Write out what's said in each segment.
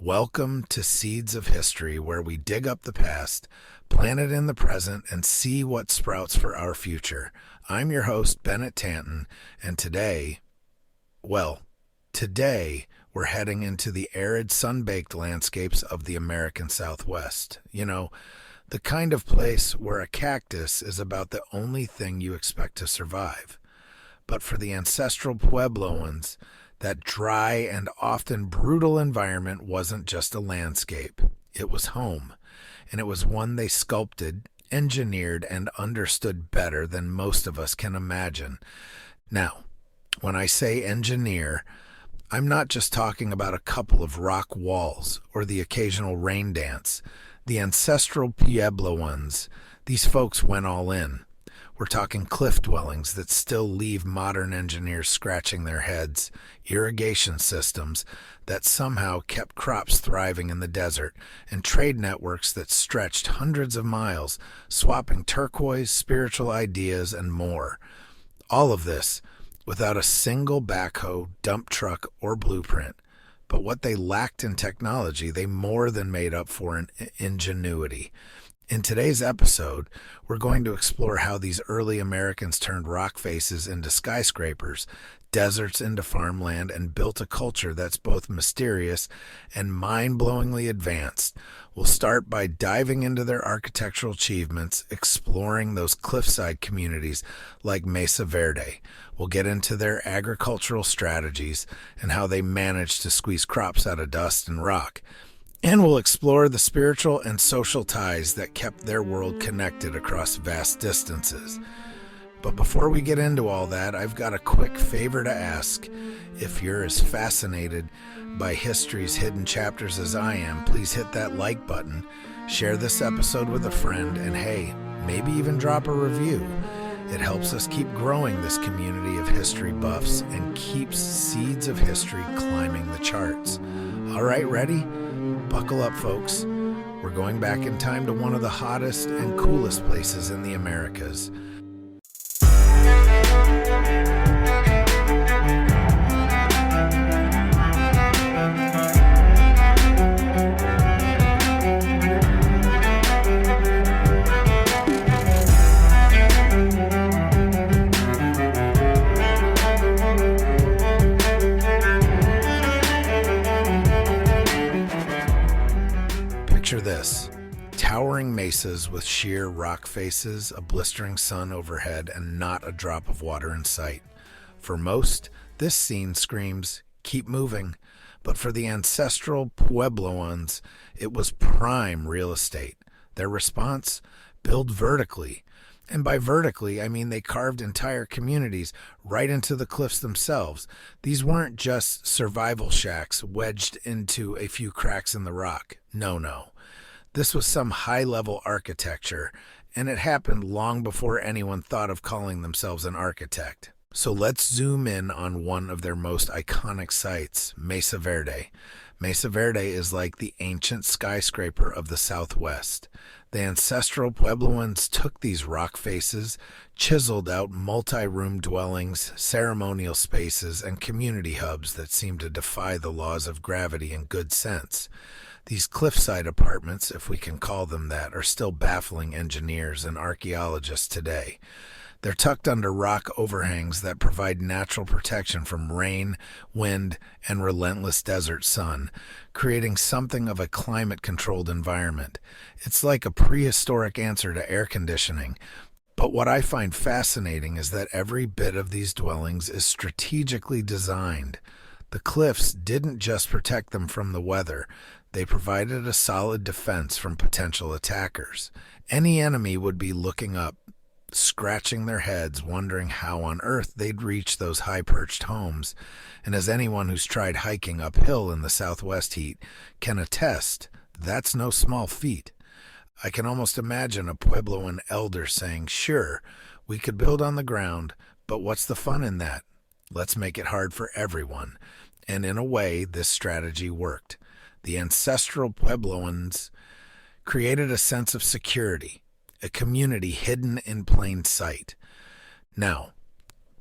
Welcome to Seeds of History, where we dig up the past, plant it in the present, and see what sprouts for our future. I'm your host, Bennett Tanton, and today we're heading into the arid, sun-baked landscapes of the American Southwest. You know, the kind of place where a cactus is about the only thing you expect to survive. But for the Ancestral Puebloans, that dry and often brutal environment wasn't just a landscape. It was home, and it was one they sculpted, engineered, and understood better than most of us can imagine. Now, when I say engineer, I'm not just talking about a couple of rock walls or the occasional rain dance. The Ancestral Puebloans, these folks went all in. We're talking cliff dwellings that still leave modern engineers scratching their heads, irrigation systems that somehow kept crops thriving in the desert, and trade networks that stretched hundreds of miles, swapping turquoise, spiritual ideas, and more. All of this without a single backhoe, dump truck, or blueprint. But what they lacked in technology, they more than made up for in ingenuity. In today's episode, we're going to explore how these early Americans turned rock faces into skyscrapers, deserts into farmland, and built a culture that's both mysterious and mind-blowingly advanced. We'll start by diving into their architectural achievements, exploring those cliffside communities like Mesa Verde. We'll get into their agricultural strategies and how they managed to squeeze crops out of dust and rock. And we'll explore the spiritual and social ties that kept their world connected across vast distances. But before we get into all that, I've got a quick favor to ask. If you're as fascinated by history's hidden chapters as I am, please hit that like button, share this episode with a friend, and hey, maybe even drop a review. It helps us keep growing this community of history buffs and keeps Seeds of History climbing the charts. All right, ready? Buckle up, folks. We're going back in time to one of the hottest and coolest places in the Americas. Picture this, towering mesas with sheer rock faces, a blistering sun overhead, and not a drop of water in sight. For most, this scene screams, keep moving. But for the Ancestral Puebloans, it was prime real estate. Their response? Build vertically. And by vertically, I mean they carved entire communities right into the cliffs themselves. These weren't just survival shacks wedged into a few cracks in the rock. No. This was some high-level architecture, and it happened long before anyone thought of calling themselves an architect. So let's zoom in on one of their most iconic sites, Mesa Verde. Mesa Verde is like the ancient skyscraper of the Southwest. The Ancestral Puebloans took these rock faces, chiseled out multi-room dwellings, ceremonial spaces, and community hubs that seemed to defy the laws of gravity and good sense. These cliffside apartments, if we can call them that, are still baffling engineers and archaeologists today. They're tucked under rock overhangs that provide natural protection from rain, wind, and relentless desert sun, creating something of a climate-controlled environment. It's like a prehistoric answer to air conditioning. But what I find fascinating is that every bit of these dwellings is strategically designed. The cliffs didn't just protect them from the weather. They provided a solid defense from potential attackers. Any enemy would be looking up, scratching their heads, wondering how on earth they'd reach those high-perched homes. And as anyone who's tried hiking uphill in the Southwest heat can attest, that's no small feat. I can almost imagine a Puebloan elder saying, "Sure, we could build on the ground, but what's the fun in that? Let's make it hard for everyone." And in a way, this strategy worked. The Ancestral Puebloans created a sense of security, a community hidden in plain sight. Now,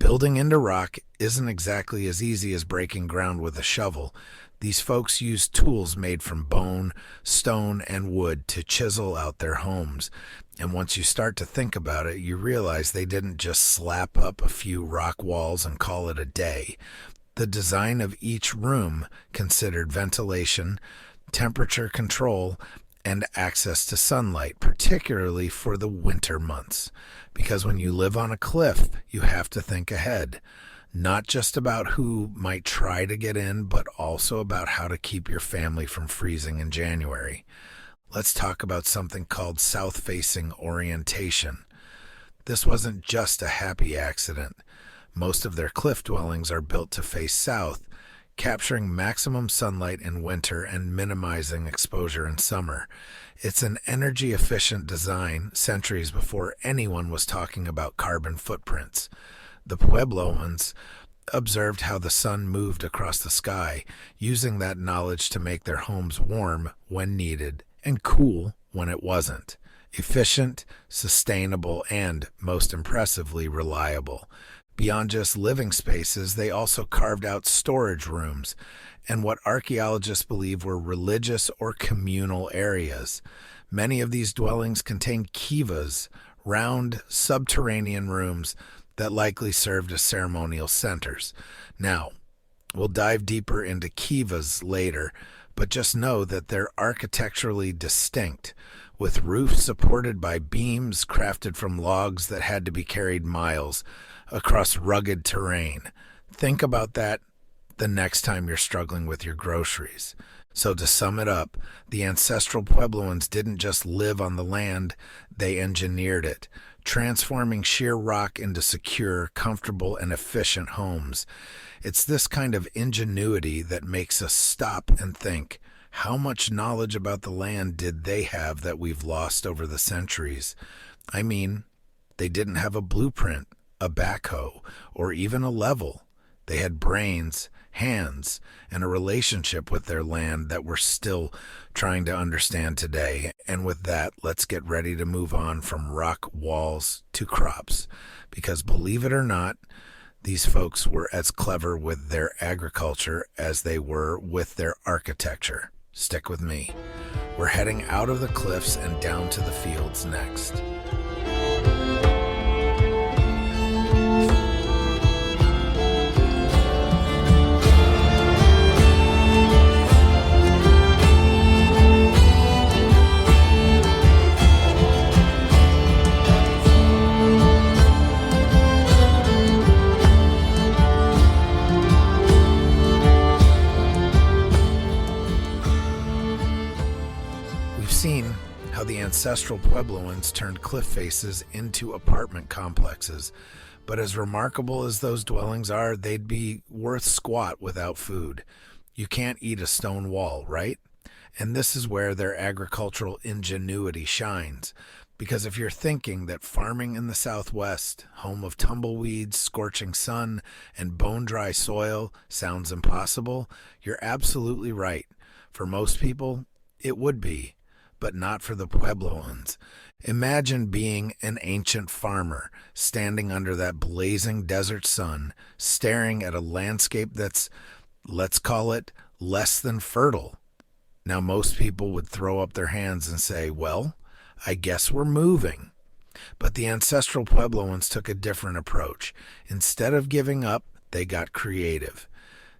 Building into rock isn't exactly as easy as breaking ground with a shovel. These folks used tools made from bone, stone, and wood to chisel out their homes. And once you start to think about it, you realize they didn't just slap up a few rock walls and call it a day. The design of each room considered ventilation, temperature control, and access to sunlight, particularly for the winter months. Because when you live on a cliff, you have to think ahead, not just about who might try to get in, but also about how to keep your family from freezing in January. Let's talk about something called south-facing orientation. This wasn't just a happy accident. Most of their cliff dwellings are built to face south, capturing maximum sunlight in winter and minimizing exposure in summer. It's an energy-efficient design centuries before anyone was talking about carbon footprints. The Puebloans observed how the sun moved across the sky, using that knowledge to make their homes warm when needed and cool when it wasn't. Efficient, sustainable, and, most impressively, reliable. Beyond just living spaces, they also carved out storage rooms and what archaeologists believe were religious or communal areas. Many of these dwellings contained kivas, round, subterranean rooms that likely served as ceremonial centers. Now, we'll dive deeper into kivas later, but just know that they're architecturally distinct, with roofs supported by beams crafted from logs that had to be carried miles across rugged terrain. Think about that the next time you're struggling with your groceries. So to sum it up, the ancestral Puebloans didn't just live on the land, they engineered it, transforming sheer rock into secure, comfortable, and efficient homes. It's this kind of ingenuity that makes us stop and think, how much knowledge about the land did they have that we've lost over the centuries? I mean, they didn't have a blueprint, a backhoe, or even a level. They had brains, hands, and a relationship with their land that we're still trying to understand today. And with that, let's get ready to move on from rock walls to crops. Because believe it or not, these folks were as clever with their agriculture as they were with their architecture. Stick with me. We're heading out of the cliffs and down to the fields next. Seen how the ancestral Puebloans turned cliff faces into apartment complexes, but as remarkable as those dwellings are, they'd be worth squat without food. You can't eat a stone wall, right? And this is where their agricultural ingenuity shines. Because if you're thinking that farming in the Southwest, home of tumbleweeds, scorching sun, and bone-dry soil, sounds impossible, you're absolutely right. For most people, it would be. But not for the Puebloans. Imagine being an ancient farmer, standing under that blazing desert sun, staring at a landscape that's, let's call it, less than fertile. Now, most people would throw up their hands and say, well, I guess we're moving. But the ancestral Puebloans took a different approach. Instead of giving up, they got creative.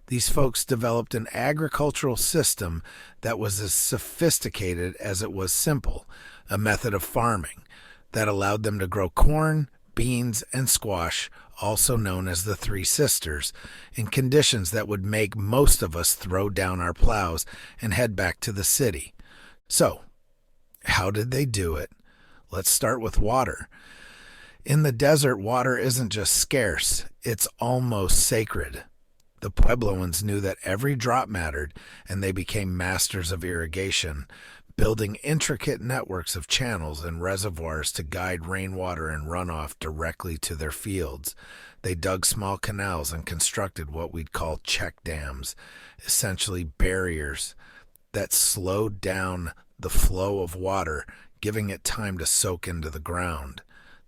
These folks developed an agricultural system that was as sophisticated as it was simple, a method of farming that allowed them to grow corn, beans, and squash, also known as the Three Sisters, in conditions that would make most of us throw down our plows and head back to the city. So, how did they do it? Let's start with water. In the desert, water isn't just scarce, it's almost sacred. The Puebloans knew that every drop mattered, and they became masters of irrigation, building intricate networks of channels and reservoirs to guide rainwater and runoff directly to their fields. They dug small canals and constructed what we'd call check dams, essentially barriers that slowed down the flow of water, giving it time to soak into the ground.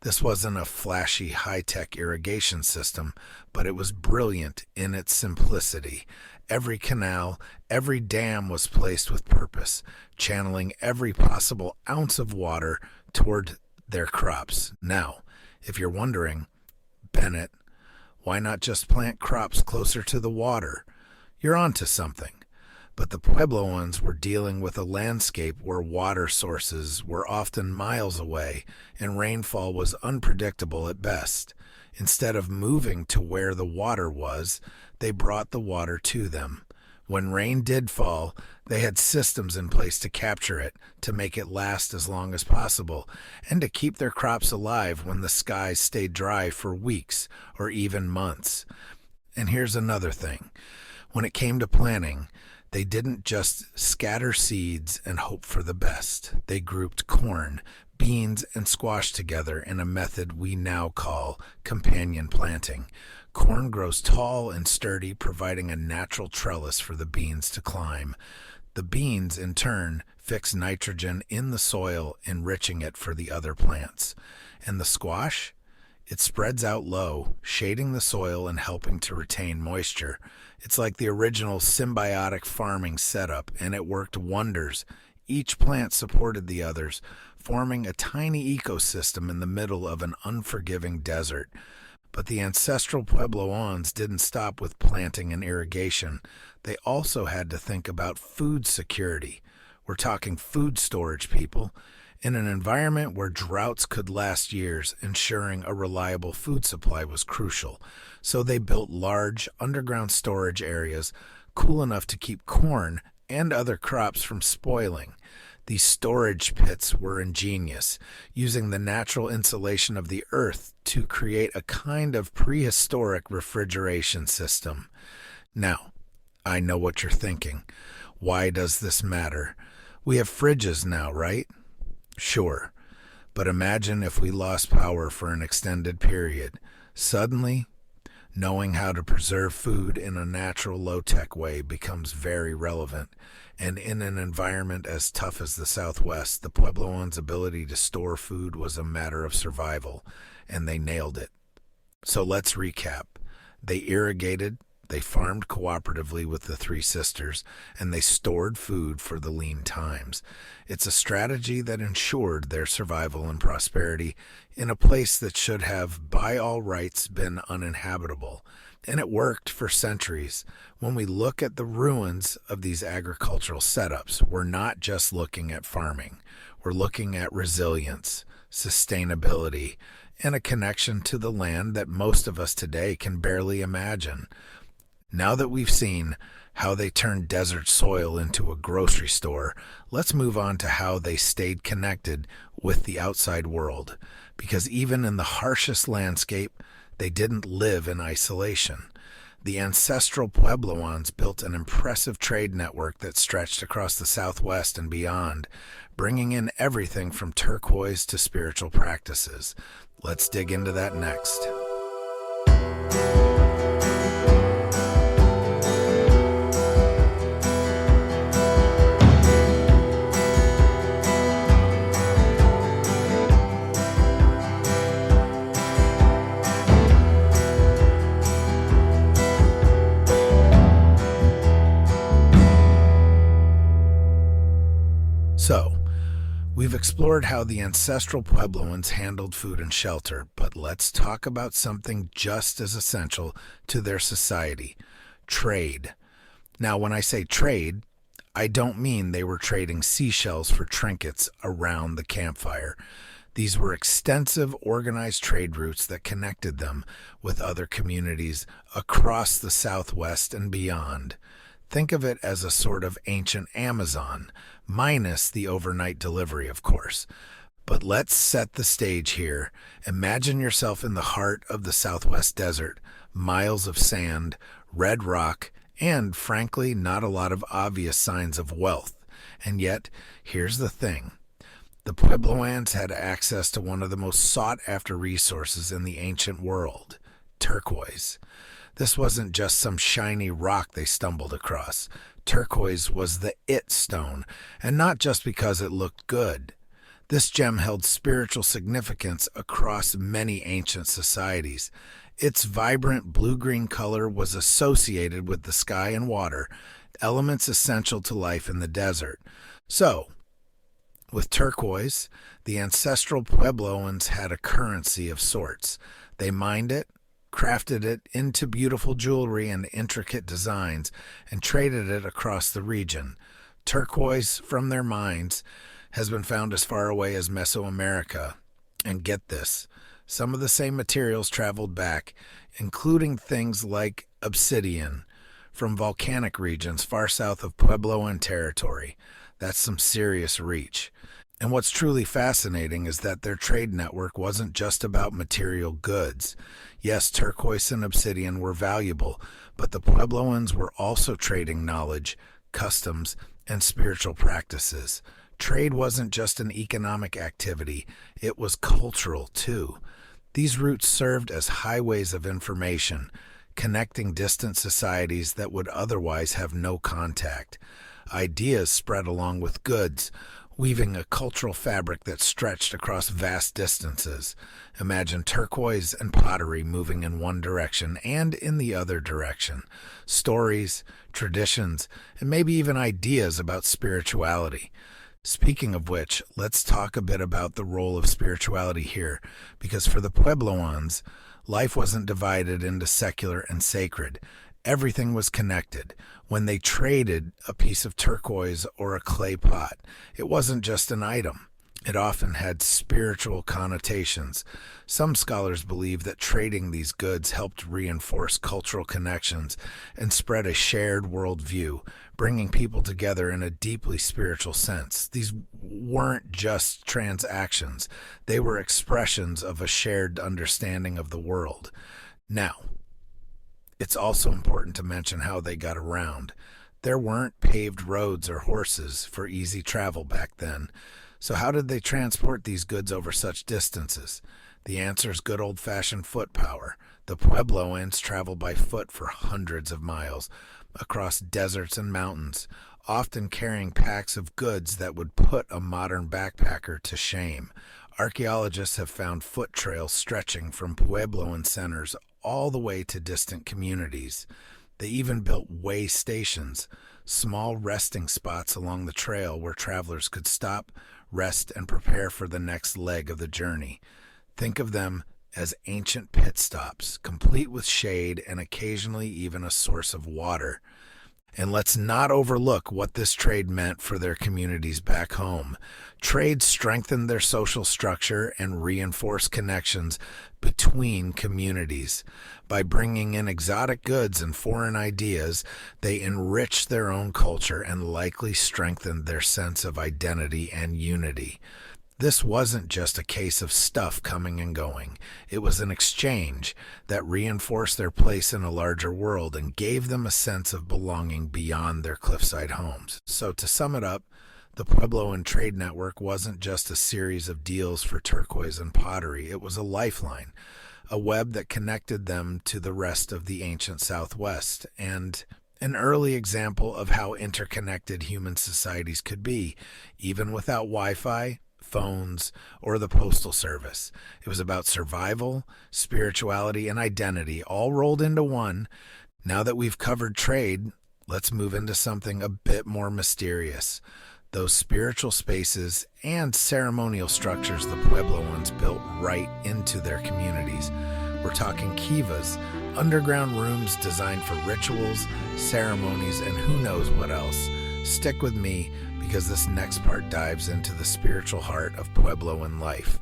This wasn't a flashy high-tech irrigation system, but it was brilliant in its simplicity. Every canal, every dam was placed with purpose, channeling every possible ounce of water toward their crops. Now, if you're wondering, Bennett, why not just plant crops closer to the water? You're onto something. But the Puebloans were dealing with a landscape where water sources were often miles away and rainfall was unpredictable at best. Instead of moving to where the water was, they brought the water to them. When rain did fall, they had systems in place to capture it, to make it last as long as possible, and to keep their crops alive when the skies stayed dry for weeks or even months. And here's another thing. When it came to planting, they didn't just scatter seeds and hope for the best. They grouped corn, beans, and squash together in a method we now call companion planting. Corn grows tall and sturdy, providing a natural trellis for the beans to climb. The beans, in turn, fix nitrogen in the soil, enriching it for the other plants. And the squash? It spreads out low, shading the soil and helping to retain moisture. It's like the original symbiotic farming setup, and it worked wonders. Each plant supported the others, forming a tiny ecosystem in the middle of an unforgiving desert. But the ancestral Puebloans didn't stop with planting and irrigation. They also had to think about food security. We're talking food storage, people. In an environment where droughts could last years, ensuring a reliable food supply was crucial. So they built large, underground storage areas, cool enough to keep corn and other crops from spoiling. These storage pits were ingenious, using the natural insulation of the earth to create a kind of prehistoric refrigeration system. Now, I know what you're thinking. Why does this matter? We have fridges now, right? Sure, but imagine if we lost power for an extended period. Suddenly, knowing how to preserve food in a natural, low-tech way becomes very relevant. And in an environment as tough as the Southwest, the Puebloans' ability to store food was a matter of survival, and they nailed it. So let's recap. They irrigated, they farmed cooperatively with the three sisters, and they stored food for the lean times. It's a strategy that ensured their survival and prosperity in a place that should have, by all rights, been uninhabitable. And it worked for centuries. When we look at the ruins of these agricultural setups, we're not just looking at farming. We're looking at resilience, sustainability, and a connection to the land that most of us today can barely imagine. Now that we've seen how they turned desert soil into a grocery store, let's move on to how they stayed connected with the outside world. Because even in the harshest landscape, they didn't live in isolation. The ancestral Puebloans built an impressive trade network that stretched across the Southwest and beyond, bringing in everything from turquoise to spiritual practices. Let's dig into that next. So, we've explored how the ancestral Puebloans handled food and shelter, but let's talk about something just as essential to their society: trade. Now, when I say trade, I don't mean they were trading seashells for trinkets around the campfire. These were extensive, organized trade routes that connected them with other communities across the Southwest and beyond. Think of it as a sort of ancient Amazon, minus the overnight delivery, of course. But let's set the stage here. Imagine yourself in the heart of the Southwest desert, miles of sand, red rock, and, frankly, not a lot of obvious signs of wealth. And yet, here's the thing. The Puebloans had access to one of the most sought-after resources in the ancient world: turquoise. This wasn't just some shiny rock they stumbled across. Turquoise was the it stone, and not just because it looked good. This gem held spiritual significance across many ancient societies. Its vibrant blue-green color was associated with the sky and water, elements essential to life in the desert. So, with turquoise, the ancestral Puebloans had a currency of sorts. They mined it, crafted it into beautiful jewelry and intricate designs, and traded it across the region. Turquoise from their mines has been found as far away as Mesoamerica. And get this, some of the same materials traveled back, including things like obsidian from volcanic regions far south of Puebloan territory. That's some serious reach. And what's truly fascinating is that their trade network wasn't just about material goods. Yes, turquoise and obsidian were valuable, but the Puebloans were also trading knowledge, customs, and spiritual practices. Trade wasn't just an economic activity, it was cultural too. These routes served as highways of information, connecting distant societies that would otherwise have no contact. Ideas spread along with goods, weaving a cultural fabric that stretched across vast distances. Imagine turquoise and pottery moving in one direction and in the other direction. Stories, traditions, and maybe even ideas about spirituality. Speaking of which, let's talk a bit about the role of spirituality here, because for the Puebloans, life wasn't divided into secular and sacred. Everything was connected. When they traded a piece of turquoise or a clay pot, it wasn't just an item. It often had spiritual connotations. Some scholars believe that trading these goods helped reinforce cultural connections and spread a shared worldview, bringing people together in a deeply spiritual sense. These weren't just transactions, they were expressions of a shared understanding of the world. Now, it's also important to mention how they got around. There weren't paved roads or horses for easy travel back then. So how did they transport these goods over such distances? The answer is good old-fashioned foot power. The Puebloans traveled by foot for hundreds of miles across deserts and mountains, often carrying packs of goods that would put a modern backpacker to shame. Archaeologists have found foot trails stretching from Puebloan centers all the way to distant communities. They even built way stations, small resting spots along the trail where travelers could stop, rest, and prepare for the next leg of the journey. Think of them as ancient pit stops, complete with shade and occasionally even a source of water. And let's not overlook what this trade meant for their communities back home. Trade strengthened their social structure and reinforced connections between communities. By bringing in exotic goods and foreign ideas, they enriched their own culture and likely strengthened their sense of identity and unity. This wasn't just a case of stuff coming and going. It was an exchange that reinforced their place in a larger world and gave them a sense of belonging beyond their cliffside homes. So to sum it up, the Puebloan trade network wasn't just a series of deals for turquoise and pottery. It was a lifeline, a web that connected them to the rest of the ancient Southwest, and an early example of how interconnected human societies could be, even without Wi-Fi, phones, or the postal service. It was about survival, spirituality, and identity, all rolled into one. Now that we've covered trade, let's move into something a bit more mysterious. Those spiritual spaces and ceremonial structures the Puebloans built right into their communities. We're talking kivas, underground rooms designed for rituals, ceremonies, and who knows what else. Stick with me, because this next part dives into the spiritual heart of Puebloan life.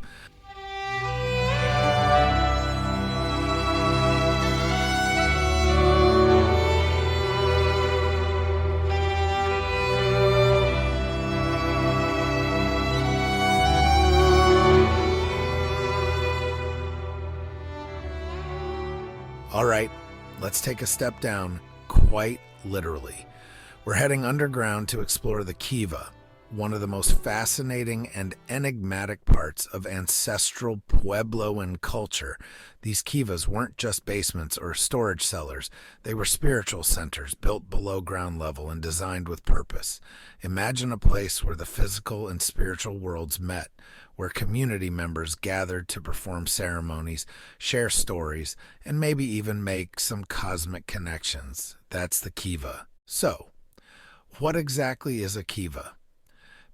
All right, let's take a step down, quite literally. We're heading underground to explore the kiva. one of the most fascinating and enigmatic parts of ancestral Puebloan culture. These kivas weren't just basements or storage cellars. They were spiritual centers built below ground level and designed with purpose. Imagine a place where the physical and spiritual worlds met, where community members gathered to perform ceremonies, share stories, and maybe even make some cosmic connections. That's the kiva. So, what exactly is a kiva?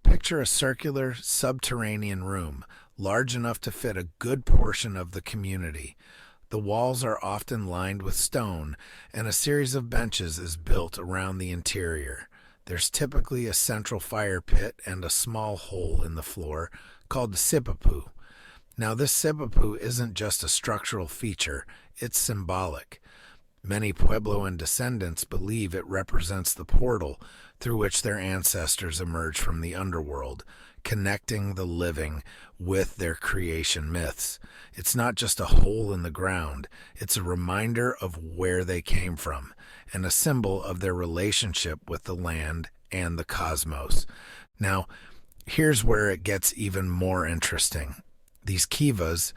Picture a circular, subterranean room, large enough to fit a good portion of the community. The walls are often lined with stone, and a series of benches is built around the interior. There's typically a central fire pit and a small hole in the floor called the sipapu. Now, this sipapu isn't just a structural feature, it's symbolic. Many Puebloan descendants believe it represents the portal through which their ancestors emerged from the underworld, connecting the living with their creation myths. It's not just a hole in the ground, it's a reminder of where they came from, and a symbol of their relationship with the land and the cosmos. Now, here's where it gets even more interesting. These kivas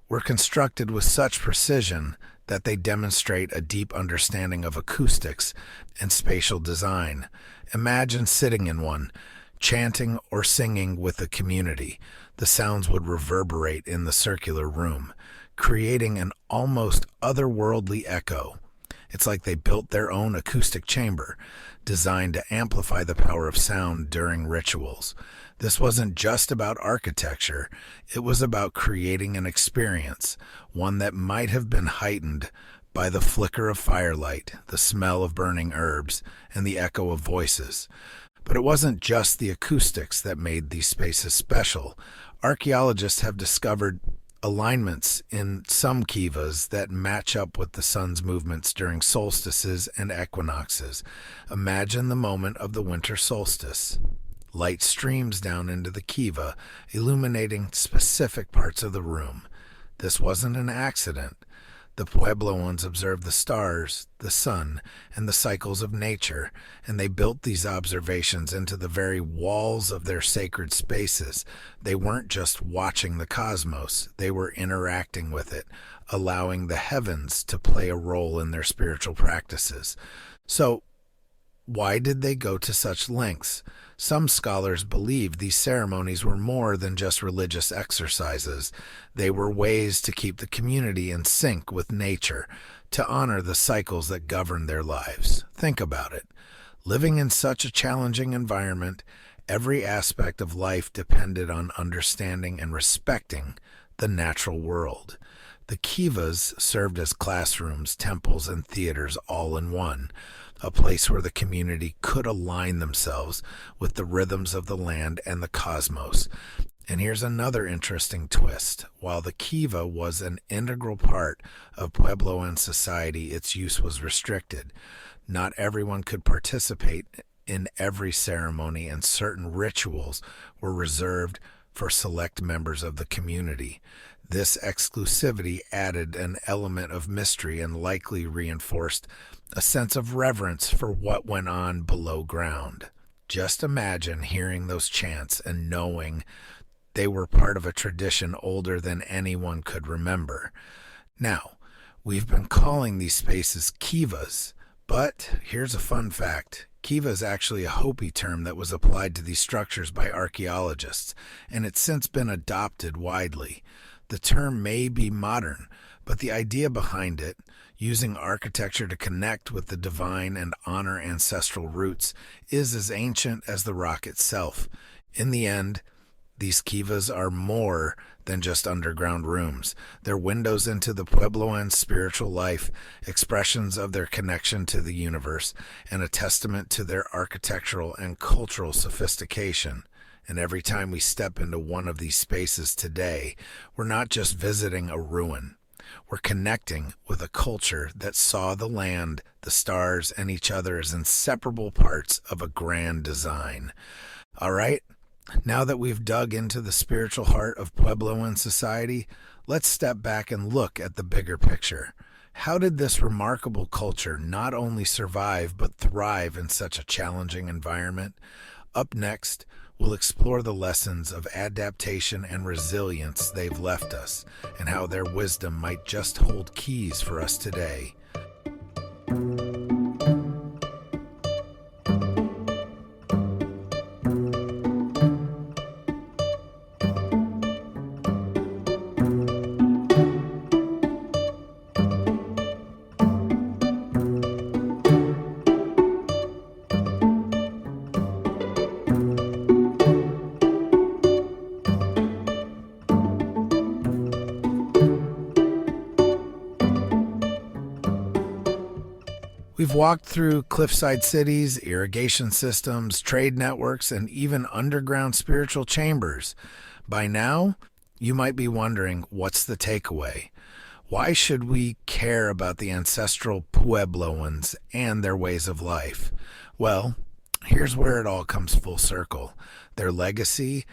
were constructed with such precision that they demonstrate a deep understanding of acoustics and spatial design. Imagine sitting in one, chanting or singing with the community. The sounds would reverberate in the circular room, creating an almost otherworldly echo. It's like they built their own acoustic chamber, designed to amplify the power of sound during rituals. This wasn't just about architecture, it was about creating an experience, one that might have been heightened by the flicker of firelight, the smell of burning herbs, and the echo of voices. But it wasn't just the acoustics that made these spaces special. Archaeologists have discovered alignments in some kivas that match up with the sun's movements during solstices and equinoxes. Imagine the moment of the winter solstice. Light streams down into the kiva, illuminating specific parts of the room. This wasn't an accident. The Puebloans observed the stars, the sun, and the cycles of nature, and they built these observations into the very walls of their sacred spaces. They weren't just watching the cosmos, they were interacting with it, allowing the heavens to play a role in their spiritual practices. So, why did they go to such lengths? Some scholars believe these ceremonies were more than just religious exercises. They were ways to keep the community in sync with nature, to honor the cycles that govern their lives. Think about it. Living in such a challenging environment, every aspect of life depended on understanding and respecting the natural world. The kivas served as classrooms, temples, and theaters all in one, a place where the community could align themselves with the rhythms of the land and the cosmos. And here's another interesting twist. While the kiva was an integral part of Puebloan society, its use was restricted. Not everyone could participate in every ceremony, and certain rituals were reserved for select members of the community. This exclusivity added an element of mystery and likely reinforced a sense of reverence for what went on below ground. Just imagine hearing those chants and knowing they were part of a tradition older than anyone could remember. Now, we've been calling these spaces kivas, but here's a fun fact. Kiva is actually a Hopi term that was applied to these structures by archaeologists, and it's since been adopted widely. The term may be modern, but the idea behind it, using architecture to connect with the divine and honor ancestral roots, is as ancient as the rock itself. In the end, these kivas are more than just underground rooms. They're windows into the Puebloan spiritual life, expressions of their connection to the universe, and a testament to their architectural and cultural sophistication. And every time we step into one of these spaces today, we're not just visiting a ruin. We're connecting with a culture that saw the land, the stars, and each other as inseparable parts of a grand design. All right, now that we've dug into the spiritual heart of Puebloan society, let's step back and look at the bigger picture. How did this remarkable culture not only survive but thrive in such a challenging environment? Up next, we'll explore the lessons of adaptation and resilience they've left us, and how their wisdom might just hold keys for us today. We've walked through cliffside cities, irrigation systems, trade networks, and even underground spiritual chambers. By now, you might be wondering, what's the takeaway? Why should we care about the ancestral Puebloans and their ways of life? Well, here's where it all comes full circle. Their legacy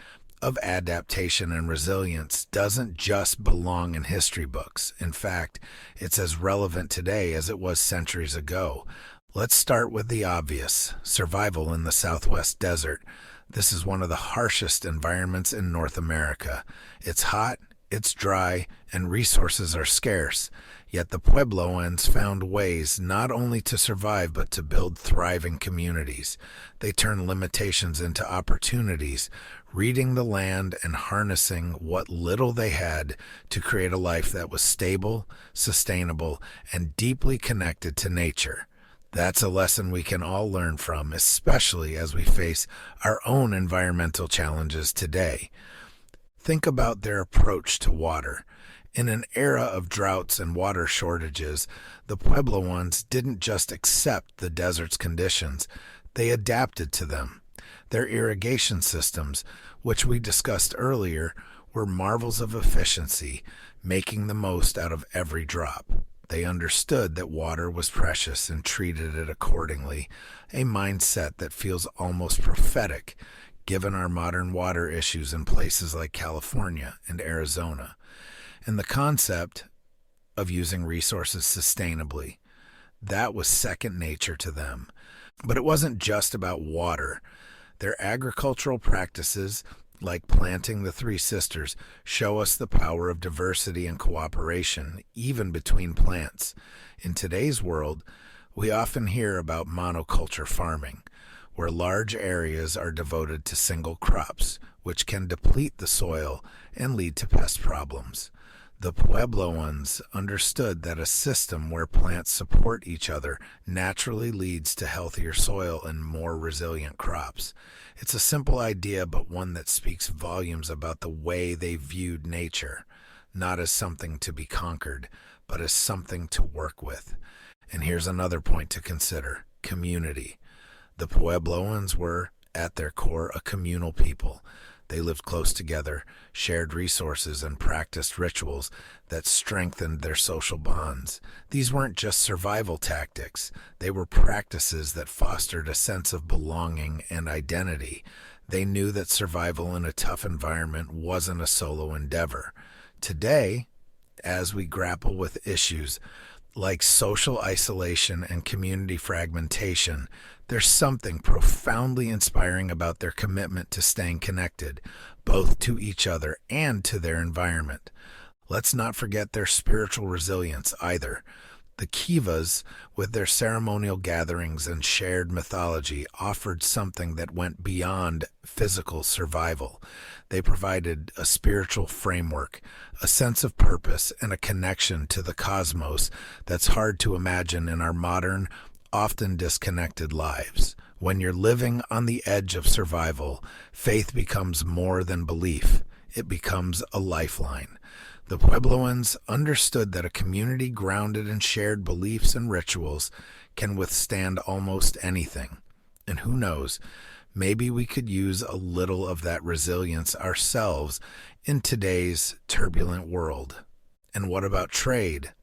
of adaptation and resilience doesn't just belong in history books. In fact, it's as relevant today as it was centuries ago. Let's start with the obvious: survival in the Southwest desert. This is one of the harshest environments in North America. It's hot, it's dry, and resources are scarce. Yet the Puebloans found ways not only to survive but to build thriving communities. They turned limitations into opportunities, reading the land and harnessing what little they had to create a life that was stable, sustainable, and deeply connected to nature. That's a lesson we can all learn from, especially as we face our own environmental challenges today. Think about their approach to water. In an era of droughts and water shortages, the Puebloans didn't just accept the desert's conditions, they adapted to them. Their irrigation systems, which we discussed earlier, were marvels of efficiency, making the most out of every drop. They understood that water was precious and treated it accordingly, a mindset that feels almost prophetic given our modern water issues in places like California and Arizona. And the concept of using resources sustainably, that was second nature to them. But it wasn't just about water. Their agricultural practices, like planting the Three Sisters, show us the power of diversity and cooperation, even between plants. In today's world, we often hear about monoculture farming, where large areas are devoted to single crops, which can deplete the soil and lead to pest problems. The Puebloans understood that a system where plants support each other naturally leads to healthier soil and more resilient crops. It's a simple idea, but one that speaks volumes about the way they viewed nature, not as something to be conquered, but as something to work with. And here's another point to consider: community. The Puebloans were, at their core, a communal people. They lived close together, shared resources, and practiced rituals that strengthened their social bonds. These weren't just survival tactics. They were practices that fostered a sense of belonging and identity. They knew that survival in a tough environment wasn't a solo endeavor. Today, as we grapple with issues like social isolation and community fragmentation, there's something profoundly inspiring about their commitment to staying connected, both to each other and to their environment. Let's not forget their spiritual resilience either. The Kivas, with their ceremonial gatherings and shared mythology, offered something that went beyond physical survival. They provided a spiritual framework, a sense of purpose, and a connection to the cosmos that's hard to imagine in our modern, often disconnected lives. When you're living on the edge of survival, faith becomes more than belief. It becomes a lifeline. The Puebloans understood that a community grounded in shared beliefs and rituals can withstand almost anything. And who knows, maybe we could use a little of that resilience ourselves in today's turbulent world. And what about trade?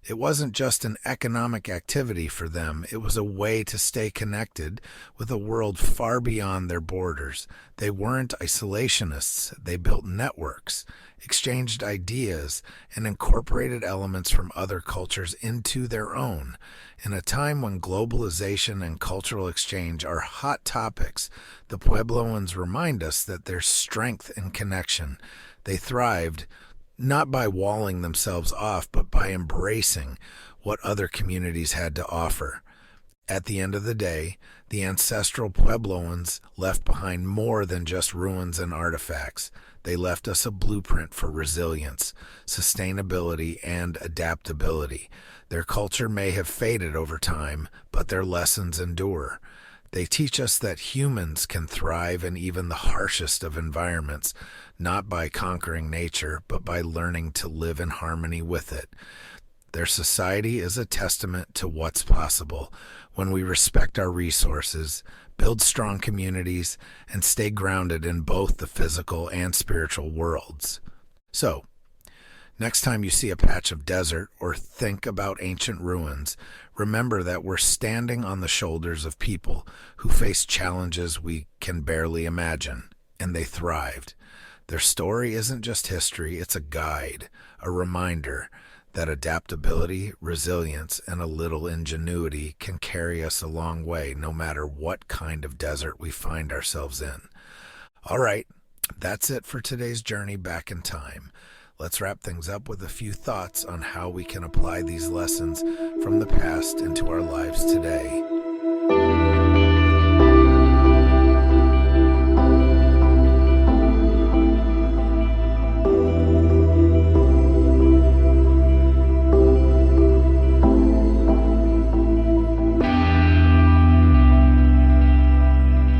It wasn't just an economic activity for them, it was a way to stay connected with a world far beyond their borders. They weren't isolationists, they built networks, exchanged ideas, and incorporated elements from other cultures into their own. In a time when globalization and cultural exchange are hot topics, the Puebloans remind us that there's strength in connection. They thrived not by walling themselves off, but by embracing what other communities had to offer. At the end of the day, the ancestral Puebloans left behind more than just ruins and artifacts. They left us a blueprint for resilience, sustainability, and adaptability. Their culture may have faded over time, but their lessons endure. They teach us that humans can thrive in even the harshest of environments, not by conquering nature, but by learning to live in harmony with it. Their society is a testament to what's possible when we respect our resources, build strong communities, and stay grounded in both the physical and spiritual worlds. So, next time you see a patch of desert or think about ancient ruins, remember that we're standing on the shoulders of people who faced challenges we can barely imagine, and they thrived. Their story isn't just history, it's a guide, a reminder that adaptability, resilience, and a little ingenuity can carry us a long way no matter what kind of desert we find ourselves in. All right, that's it for today's journey back in time. Let's wrap things up with a few thoughts on how we can apply these lessons from the past into our lives today.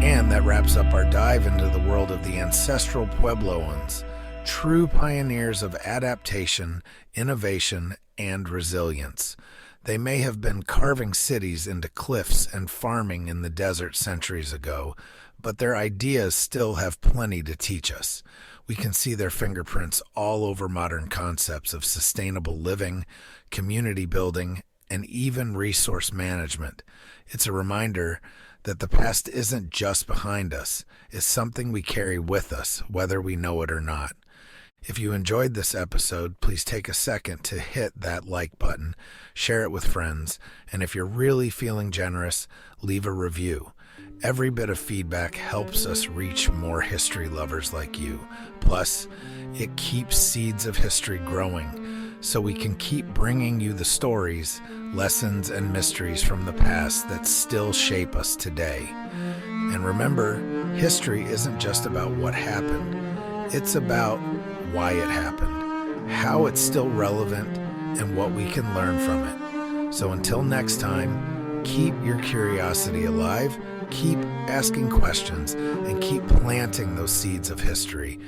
And that wraps up our dive into the world of the ancestral Puebloans, true pioneers of adaptation, innovation, and resilience. They may have been carving cities into cliffs and farming in the desert centuries ago, but their ideas still have plenty to teach us. We can see their fingerprints all over modern concepts of sustainable living, community building, and even resource management. It's a reminder that the past isn't just behind us, it's something we carry with us, whether we know it or not. If you enjoyed this episode, please take a second to hit that like button, share it with friends, and if you're really feeling generous, leave a review. Every bit of feedback helps us reach more history lovers like you. Plus, it keeps seeds of history growing, so we can keep bringing you the stories, lessons, and mysteries from the past that still shape us today. And remember, history isn't just about what happened, it's about why it happened, how it's still relevant, and what we can learn from it. So until next time, keep your curiosity alive, keep asking questions, and keep planting those seeds of history.